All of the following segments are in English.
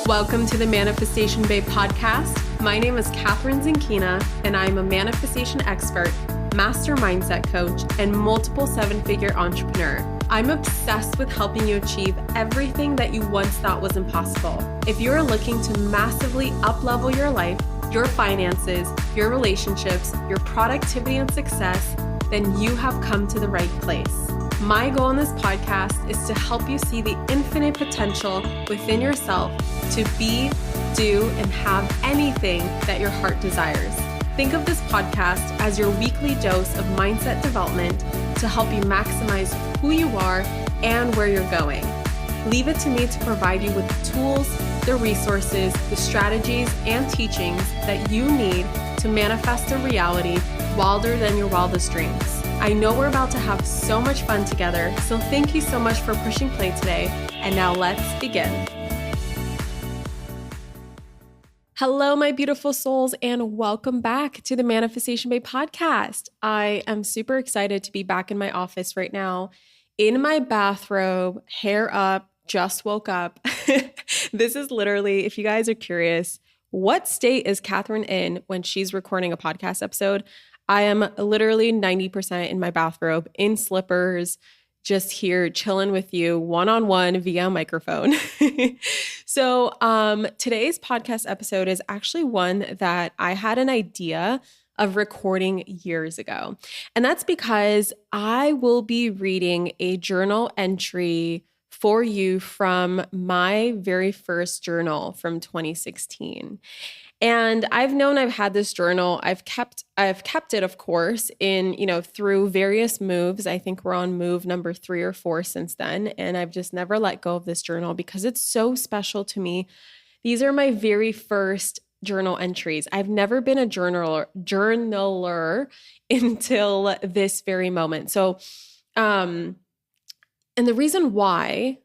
Welcome to the Manifestation Babe podcast. My name is Kathrin and I'm a manifestation expert, master mindset coach, and multiple seven-figure entrepreneur. I'm obsessed with helping you achieve everything that you once thought was impossible. If you're looking to massively up-level your life, your finances, your relationships, your productivity and success, then you have come to the right place. My goal in this podcast is to help you see the infinite potential within yourself to be, do, and have anything that your heart desires. Think of this podcast as your weekly dose of mindset development to help you maximize who you are and where you're going. Leave it to me to provide you with the tools, the resources, the strategies, and teachings that you need to manifest a reality wilder than your wildest dreams. I know we're about to have so much fun together, so thank you so much for pushing play today. And now let's begin. Hello, my beautiful souls, and welcome back to the Manifestation Babe podcast. I am super excited to be back in my office right now, in my bathrobe, hair up, just woke up. This is literally, if you guys are curious, what state is Kathrin in when she's recording a podcast episode? I am literally 90% in my bathrobe, in slippers, just here chilling with you one-on-one via microphone. So today's podcast episode is actually one that I had an idea of recording years ago. And that's because I will be reading a journal entry for you from my very first journal from 2016. And I've known I've had this journal. I've kept it, of course, through various moves. I think we're on move number 3 or 4 since then. And I've just never let go of this journal because it's so special to me. These are my very first journal entries. I've never been a journaler until this very moment. So, and the reason why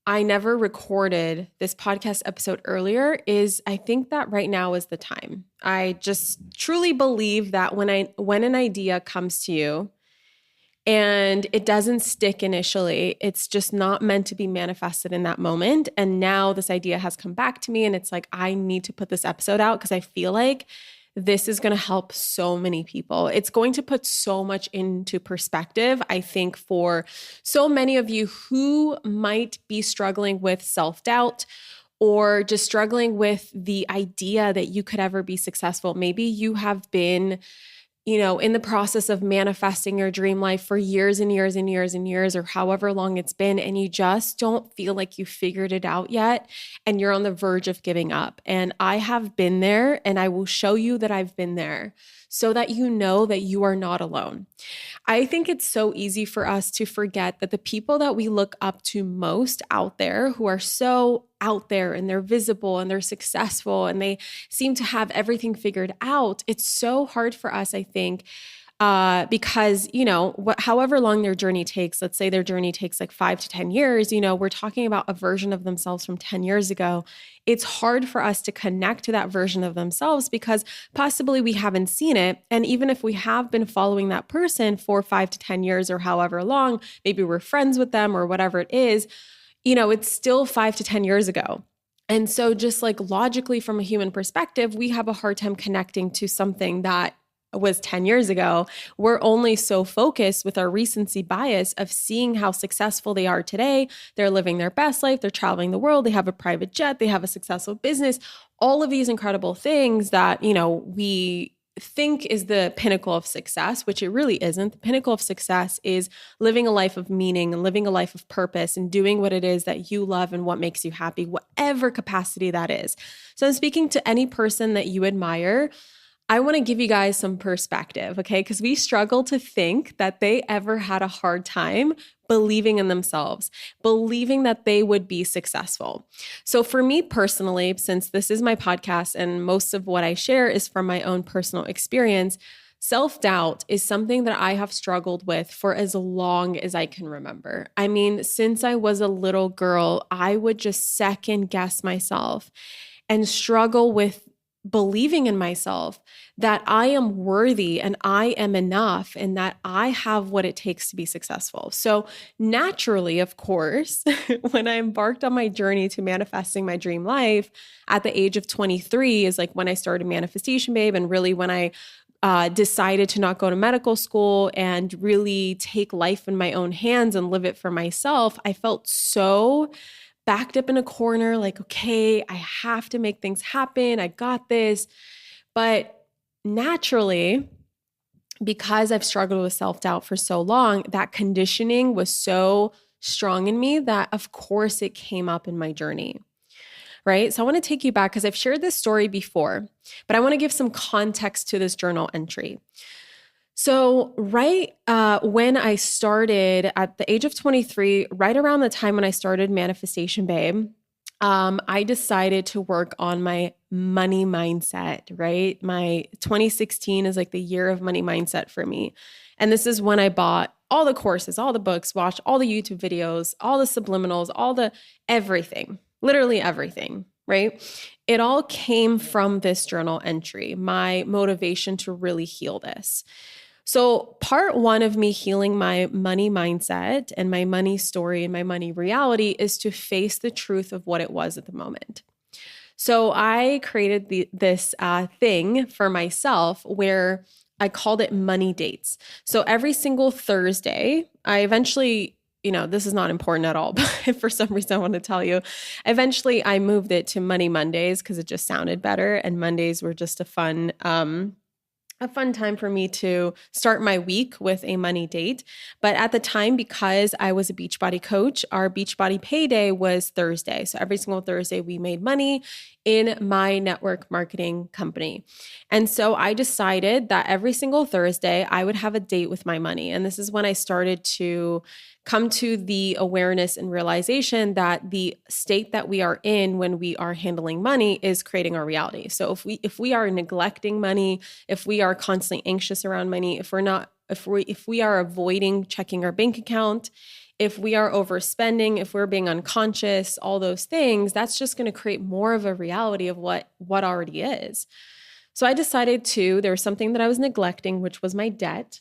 I never recorded this podcast episode earlier is I think that right now is the time. I just truly believe that when an idea comes to you and it doesn't stick initially, it's just not meant to be manifested in that moment. And now this idea has come back to me and it's like, I need to put this episode out because I feel like this is going to help so many people. It's going to put so much into perspective, I think, for so many of you who might be struggling with self-doubt or just struggling with the idea that you could ever be successful. Maybe you have been, in the process of manifesting your dream life for years and years and years and years, or however long it's been, and you just don't feel like you figured it out yet, and you're on the verge of giving up. And I have been there, and I will show you that I've been there so that you know that you are not alone. I think it's so easy for us to forget that the people that we look up to most out there, who are so out there and they're visible and they're successful and they seem to have everything figured out, it's so hard for us, I think, because, however long their journey takes, let's say their journey takes like 5 to 10 years, we're talking about a version of themselves from 10 years ago. It's hard for us to connect to that version of themselves because possibly we haven't seen it. And even if we have been following that person for 5 to 10 years or however long, maybe we're friends with them or whatever it is, it's still 5 to 10 years ago. And so just like logically from a human perspective, we have a hard time connecting to something that was 10 years ago. We're only so focused with our recency bias of seeing how successful they are today. They're living their best life. They're traveling the world. They have a private jet. They have a successful business. All of these incredible things that, we think is the pinnacle of success, which it really isn't. The pinnacle of success is living a life of meaning and living a life of purpose and doing what it is that you love and what makes you happy, whatever capacity that is. So I'm speaking to any person that you admire. I want to give you guys some perspective, okay? Because we struggle to think that they ever had a hard time believing in themselves, believing that they would be successful. So for me personally, since this is my podcast and most of what I share is from my own personal experience, self-doubt is something that I have struggled with for as long as I can remember. I mean, since I was a little girl, I would just second guess myself and struggle with believing in myself that I am worthy and I am enough and that I have what it takes to be successful. So naturally, of course, when I embarked on my journey to manifesting my dream life at the age of 23 is like when I started Manifestation Babe, and really when I decided to not go to medical school and really take life in my own hands and live it for myself. I felt so backed up in a corner, like, okay, I have to make things happen. I got this. But naturally, because I've struggled with self-doubt for so long, that conditioning was so strong in me that, of course, it came up in my journey. Right? So I want to take you back because I've shared this story before, but I want to give some context to this journal entry. So when I started at the age of 23, right around the time when I started Manifestation Babe, I decided to work on my money mindset, right? My 2016 is like the year of money mindset for me. And this is when I bought all the courses, all the books, watched all the YouTube videos, all the subliminals, all the everything, literally everything, right? It all came from this journal entry, my motivation to really heal this. So part one of me healing my money mindset and my money story and my money reality is to face the truth of what it was at the moment. So I created this thing for myself where I called it money dates. So every single Thursday, I eventually, this is not important at all, but for some reason I want to tell you, eventually I moved it to Money Mondays because it just sounded better. And Mondays were just a fun time for me to start my week with a money date. But at the time, because I was a Beachbody coach, our Beachbody payday was Thursday. So every single Thursday we made money in my network marketing company. And so I decided that every single Thursday I would have a date with my money. And this is when I started to come to the awareness and realization that the state that we are in when we are handling money is creating our reality. So if we are neglecting money, if we are constantly anxious around money, if we are avoiding checking our bank account, if we are overspending, if we're being unconscious, all those things, that's just going to create more of a reality of what already is. So I decided there was something that I was neglecting, which was my debt.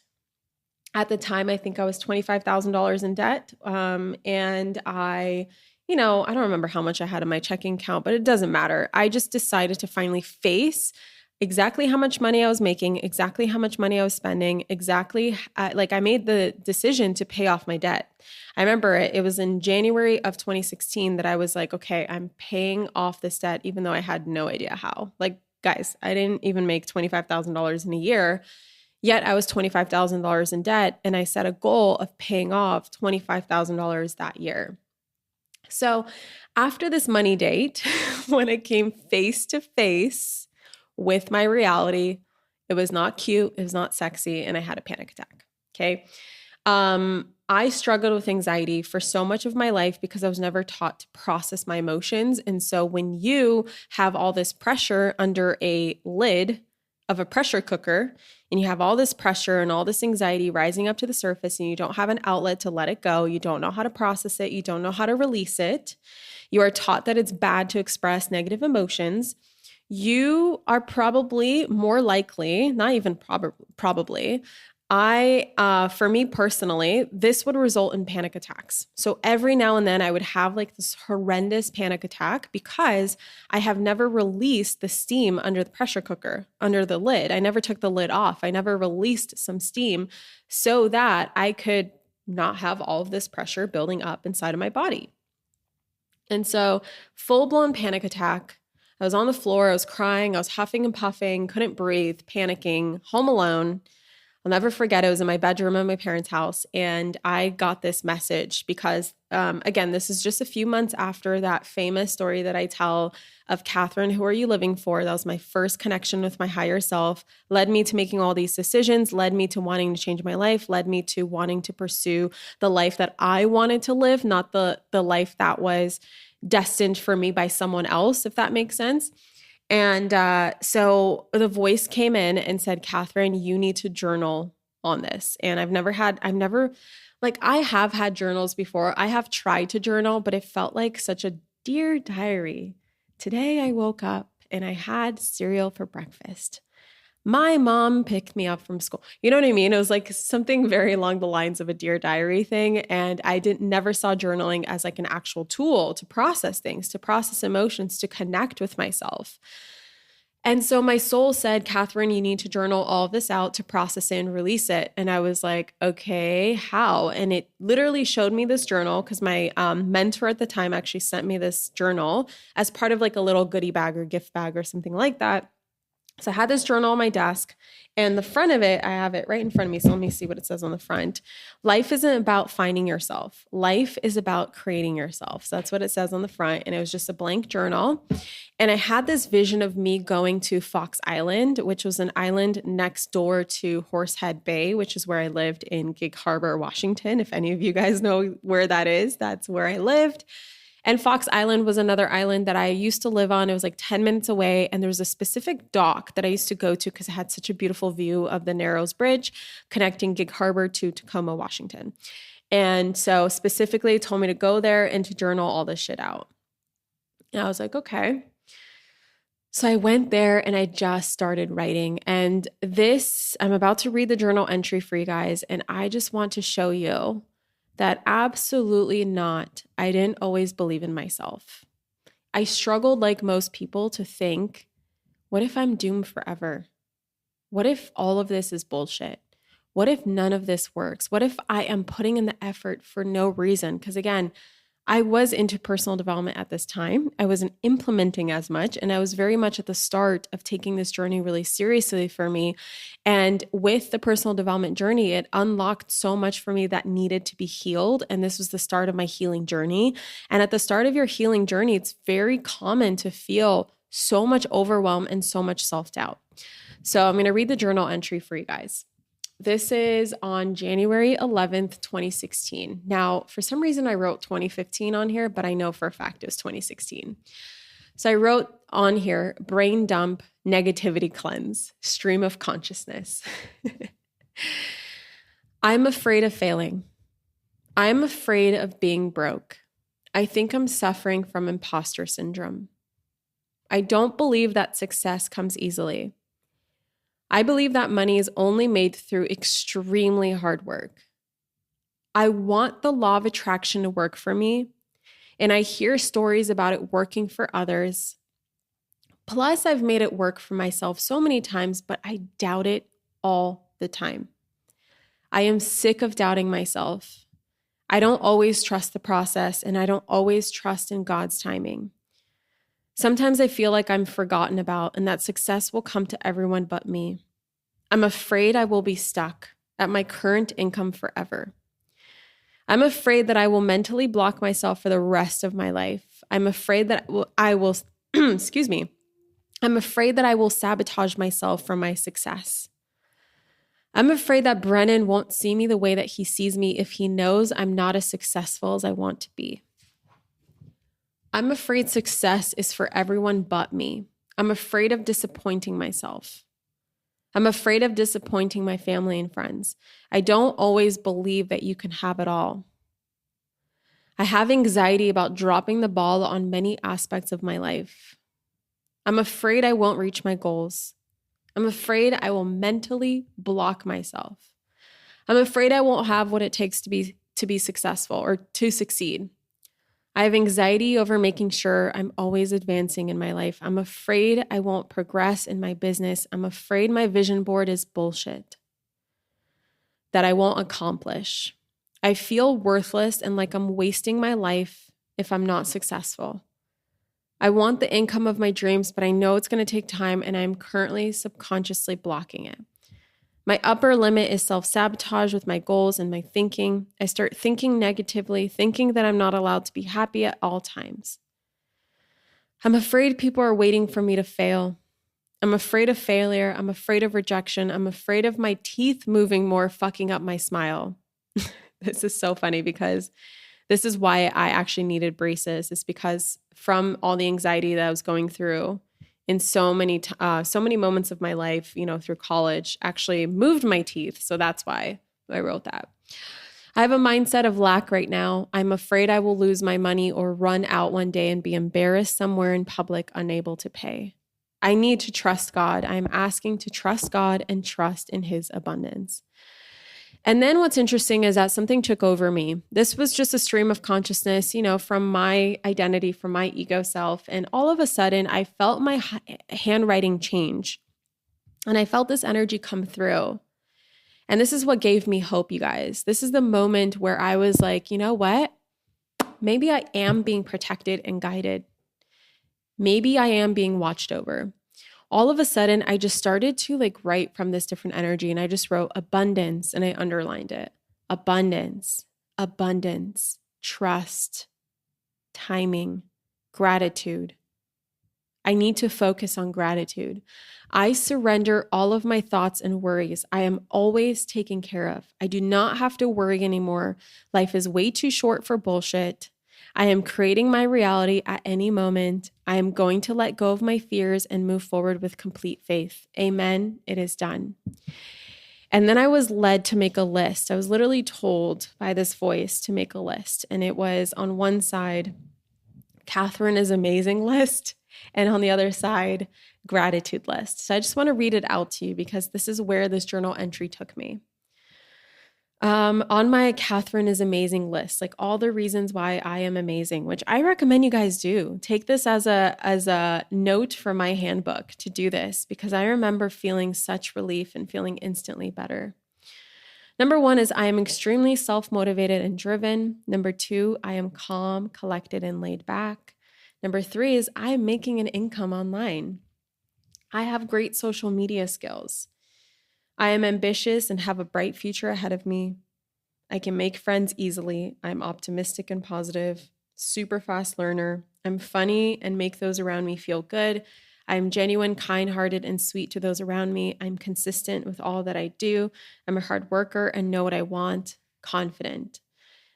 At the time, I think I was $25,000 in debt. And I don't remember how much I had in my checking account, but it doesn't matter. I just decided to finally face exactly how much money I was making, exactly how much money I was spending, I made the decision to pay off my debt. I remember it was in January of 2016 that I was like, okay, I'm paying off this debt, even though I had no idea how. Like, guys, I didn't even make $25,000 in a year. Yet I was $25,000 in debt, and I set a goal of paying off $25,000 that year. So after this money date, when I came face to face with my reality, it was not cute, it was not sexy, and I had a panic attack. Okay. I struggled with anxiety for so much of my life because I was never taught to process my emotions. And so when you have all this pressure under a lid of a pressure cooker, and you have all this pressure and all this anxiety rising up to the surface, and you don't have an outlet to let it go, you don't know how to process it, you don't know how to release it, you are taught that it's bad to express negative emotions, you are probably more likely, not even probably, for me personally, this would result in panic attacks. So every now and then I would have like this horrendous panic attack because I have never released the steam under the pressure cooker, under the lid. I never took the lid off. I never released some steam so that I could not have all of this pressure building up inside of my body. And so full-blown panic attack. I was on the floor, I was crying, I was huffing and puffing, couldn't breathe, panicking, home alone. I'll never forget, it was in my bedroom at my parents' house, and I got this message because, again, this is just a few months after that famous story that I tell of Kathrin, who are you living for? That was my first connection with my higher self, led me to making all these decisions, led me to wanting to change my life, led me to wanting to pursue the life that I wanted to live, not the life that was destined for me by someone else, if that makes sense. And so the voice came in and said, Kathrin, you need to journal on this. And I have had journals before. I have tried to journal, but it felt like such a dear diary. Today I woke up and I had cereal for breakfast. My mom picked me up from school. You know what I mean? It was like something very along the lines of a Dear Diary thing. And I never saw journaling as like an actual tool to process things, to process emotions, to connect with myself. And so my soul said, Kathrin, you need to journal all of this out to process it and release it. And I was like, okay, how? And it literally showed me this journal because my mentor at the time actually sent me this journal as part of like a little goodie bag or gift bag or something like that. So I had this journal on my desk, and the front of it, I have it right in front of me. So let me see what it says on the front. Life isn't about finding yourself. Life is about creating yourself. So that's what it says on the front. And it was just a blank journal. And I had this vision of me going to Fox Island, which was an island next door to Horsehead Bay, which is where I lived in Gig Harbor, Washington. If any of you guys know where that is, that's where I lived. And Fox Island was another island that I used to live on. It was like 10 minutes away. And there was a specific dock that I used to go to because it had such a beautiful view of the Narrows Bridge connecting Gig Harbor to Tacoma, Washington. And so specifically told me to go there and to journal all this shit out. And I was like, okay. So I went there and I just started writing. And I'm about to read the journal entry for you guys. And I just want to show you that absolutely not. I didn't always believe in myself. I struggled like most people to think, what if I'm doomed forever? What if all of this is bullshit? What if none of this works? What if I am putting in the effort for no reason? Because again, I was into personal development at this time. I wasn't implementing as much, and I was very much at the start of taking this journey really seriously for me. And with the personal development journey, it unlocked so much for me that needed to be healed. And this was the start of my healing journey. And at the start of your healing journey, it's very common to feel so much overwhelm and so much self-doubt. So I'm going to read the journal entry for you guys. This is on January 11th, 2016. Now, for some reason, I wrote 2015 on here, but I know for a fact it was 2016. So I wrote on here, brain dump, negativity cleanse, stream of consciousness. I'm afraid of failing. I'm afraid of being broke. I think I'm suffering from imposter syndrome. I don't believe that success comes easily. I believe that money is only made through extremely hard work. I want the law of attraction to work for me, and I hear stories about it working for others. Plus, I've made it work for myself so many times, but I doubt it all the time. I am sick of doubting myself. I don't always trust the process, and I don't always trust in God's timing. Sometimes I feel like I'm forgotten about and that success will come to everyone but me. I'm afraid I will be stuck at my current income forever. I'm afraid that I will mentally block myself for the rest of my life. I'm afraid that I will excuse me. I'm afraid that I will sabotage myself from my success. I'm afraid that Brennan won't see me the way that he sees me if he knows I'm not as successful as I want to be. I'm afraid success is for everyone but me. I'm afraid of disappointing myself. I'm afraid of disappointing my family and friends. I don't always believe that you can have it all. I have anxiety about dropping the ball on many aspects of my life. I'm afraid I won't reach my goals. I'm afraid I will mentally block myself. I'm afraid I won't have what it takes to be successful or to succeed. I have anxiety over making sure I'm always advancing in my life. I'm afraid I won't progress in my business. I'm afraid my vision board is bullshit, that I won't accomplish. I feel worthless and like I'm wasting my life if I'm not successful. I want the income of my dreams, but I know it's going to take time and I'm currently subconsciously blocking it. My upper limit is self-sabotage with my goals and my thinking. I start thinking negatively, thinking that I'm not allowed to be happy at all times. I'm afraid people are waiting for me to fail. I'm afraid of failure. I'm afraid of rejection. I'm afraid of my teeth moving more, fucking up my smile. This is so funny because this is why I actually needed braces. It's because from all the anxiety that I was going through in so many moments of my life, through college, actually moved my teeth. So that's why I wrote that. I have a mindset of lack right now. I'm afraid I will lose my money or run out one day and be embarrassed somewhere in public, unable to pay. I need to trust God. I'm asking to trust God and trust in his abundance. And then what's interesting is that something took over me. This was just a stream of consciousness, from my identity, from my ego self. And all of a sudden, I felt my handwriting change. And I felt this energy come through. And this is what gave me hope, you guys. This is the moment where I was like, you know what? Maybe I am being protected and guided. Maybe I am being watched over. All of a sudden, I just started to write from this different energy, and I just wrote abundance and I underlined it. Abundance, abundance, trust, timing, gratitude. I need to focus on gratitude. I surrender all of my thoughts and worries. I am always taken care of. I do not have to worry anymore. Life is way too short for bullshit. I am creating my reality at any moment. I am going to let go of my fears and move forward with complete faith. Amen. It is done. And then I was led to make a list. I was literally told by this voice to make a list. And it was on one side, Kathrin is amazing list. And on the other side, gratitude list. So I just want to read it out to you because this is where this journal entry took me. On my Kathrin is amazing list, all the reasons why I am amazing, which I recommend you guys do. Take this as a note from my handbook to do this because I remember feeling such relief and feeling instantly better. Number 1 is I am extremely self-motivated and driven. Number 2, I am calm, collected, and laid back. Number 3 is I am making an income online. I have great social media skills. I am ambitious and have a bright future ahead of me. I can make friends easily. I'm optimistic and positive, super fast learner. I'm funny and make those around me feel good. I'm genuine, kind-hearted, and sweet to those around me. I'm consistent with all that I do. I'm a hard worker and know what I want. Confident.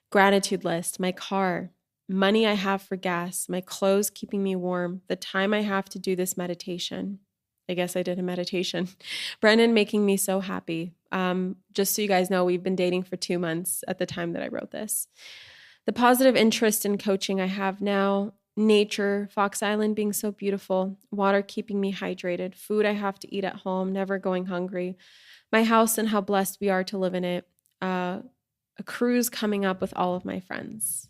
Gratitude list, my car, money I have for gas, my clothes keeping me warm, the time I have to do this meditation. I guess I did a meditation. Brennan making me so happy. Just so you guys know, we've been dating for 2 months at the time that I wrote this. The positive interest in coaching I have now, nature, Fox Island being so beautiful, water keeping me hydrated, food I have to eat at home, never going hungry, my house and how blessed we are to live in it, a cruise coming up with all of my friends.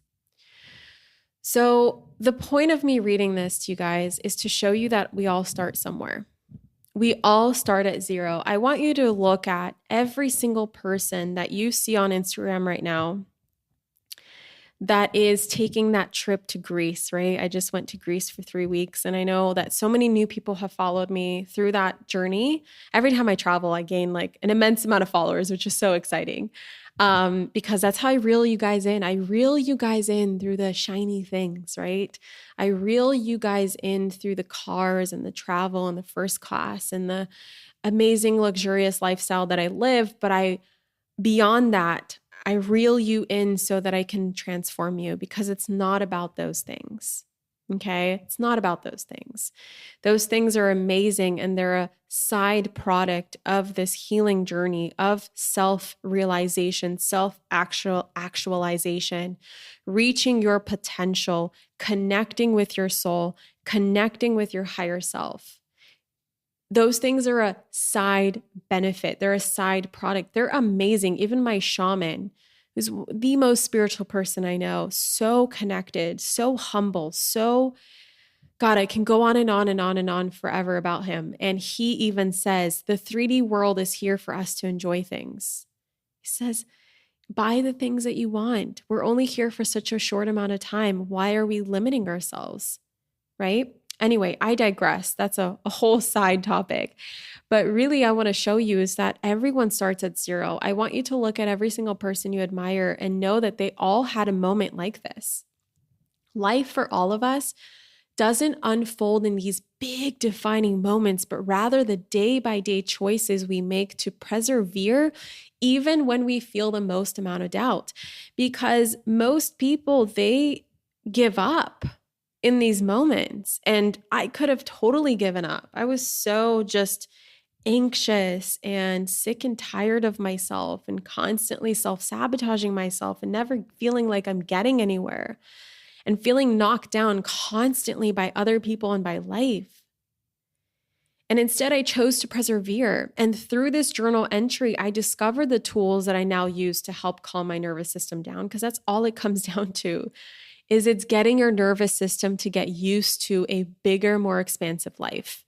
So the point of me reading this to you guys is to show you that we all start somewhere. We all start at zero. I want you to look at every single person that you see on Instagram right now that is taking that trip to Greece, right? I just went to Greece for 3 weeks, and I know that so many new people have followed me through that journey. Every time I travel, I gain an immense amount of followers, which is so exciting. Because that's how I reel you guys in. I reel you guys in through the shiny things, right? I reel you guys in through the cars and the travel and the first class and the amazing luxurious lifestyle that I live. But beyond that, I reel you in so that I can transform you because it's not about those things. Okay? It's not about those things. Those things are amazing and they're a side product of this healing journey of self-realization, self-actualization, reaching your potential, connecting with your soul, connecting with your higher self. Those things are a side benefit. They're a side product. They're amazing. Even my shaman, who's the most spiritual person I know, so connected, so humble, God, I can go on and on and on and on forever about him. And he even says, the 3D world is here for us to enjoy things. He says, buy the things that you want. We're only here for such a short amount of time. Why are we limiting ourselves? Right? Anyway, I digress. That's a whole side topic. But really, I want to show you is that everyone starts at zero. I want you to look at every single person you admire and know that they all had a moment like this. Life for all of us doesn't unfold in these big defining moments, but rather the day-by-day choices we make to persevere even when we feel the most amount of doubt. Because most people, they give up in these moments. And I could have totally given up. I was so just anxious and sick and tired of myself and constantly self-sabotaging myself and never feeling like I'm getting anywhere and feeling knocked down constantly by other people and by life. And instead, I chose to persevere. And through this journal entry, I discovered the tools that I now use to help calm my nervous system down, because that's all it comes down to, is it's getting your nervous system to get used to a bigger, more expansive life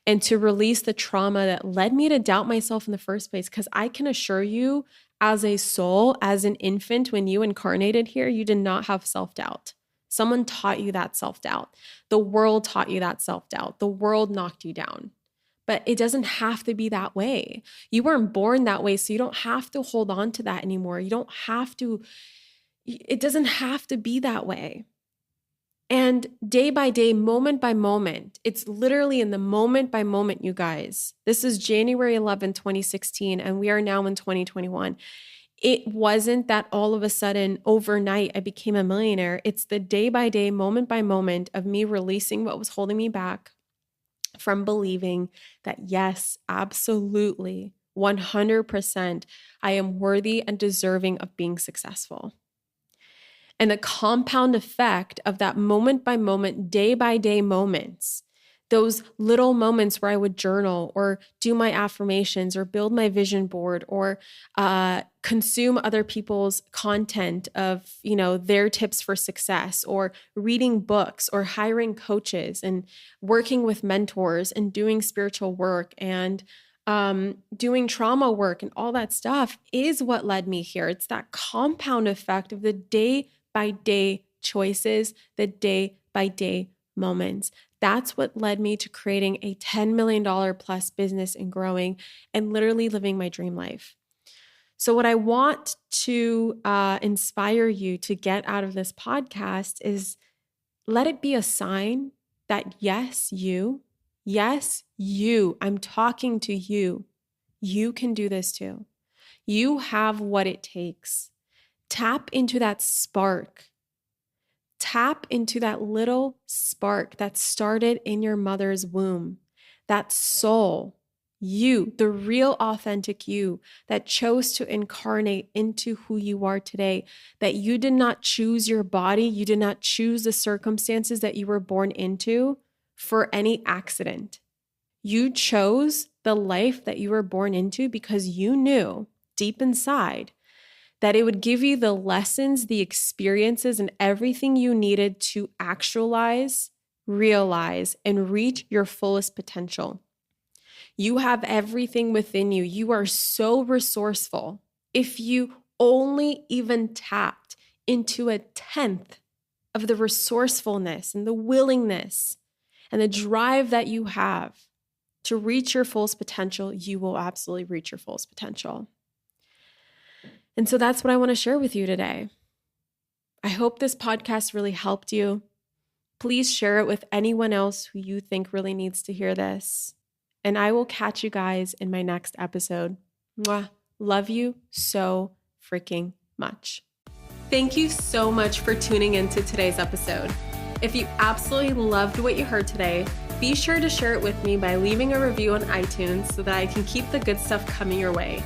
and to release the trauma that led me to doubt myself in the first place. Because I can assure you, as a soul, as an infant, when you incarnated here, you did not have self-doubt. Someone taught you that self-doubt. The world taught you that self-doubt. The world knocked you down. But it doesn't have to be that way. You weren't born that way, so you don't have to hold on to that anymore. You don't have to, it doesn't have to be that way. And day by day, moment by moment, it's literally in the moment by moment, you guys. This is January 11, 2016, and we are now in 2021. It wasn't that all of a sudden overnight I became a millionaire. It's the day by day, moment by moment of me releasing what was holding me back from believing that, yes, absolutely, 100%, I am worthy and deserving of being successful. And the compound effect of that moment by moment, day by day moments, those little moments where I would journal or do my affirmations or build my vision board or consume other people's content of, their tips for success, or reading books or hiring coaches and working with mentors and doing spiritual work and doing trauma work and all that stuff is what led me here. It's that compound effect of the day by day choices, the day by day moments. That's what led me to creating a $10 million plus business and growing and literally living my dream life. So what I want to inspire you to get out of this podcast is, let it be a sign that yes, you, I'm talking to you. You can do this too. You have what it takes. Tap into that spark. Tap into that little spark that started in your mother's womb. That soul, you, the real authentic you that chose to incarnate into who you are today. That you did not choose your body. You did not choose the circumstances that you were born into for any accident. You chose the life that you were born into because you knew deep inside that it would give you the lessons, the experiences, and everything you needed to actualize, realize, and reach your fullest potential. You have everything within you. You are so resourceful. If you only even tapped into 1/10 of the resourcefulness and the willingness and the drive that you have to reach your fullest potential, you will absolutely reach your fullest potential. And so that's what I want to share with you today. I hope this podcast really helped you. Please share it with anyone else who you think really needs to hear this. And I will catch you guys in my next episode. Mwah. Love you so freaking much. Thank you so much for tuning into today's episode. If you absolutely loved what you heard today, be sure to share it with me by leaving a review on iTunes so that I can keep the good stuff coming your way.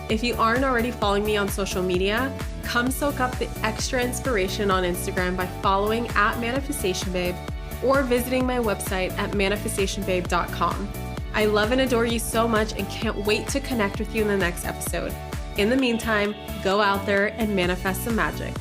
If you aren't already following me on social media, come soak up the extra inspiration on Instagram by following @ManifestationBabe or visiting my website at manifestationbabe.com. I love and adore you so much and can't wait to connect with you in the next episode. In the meantime, go out there and manifest some magic.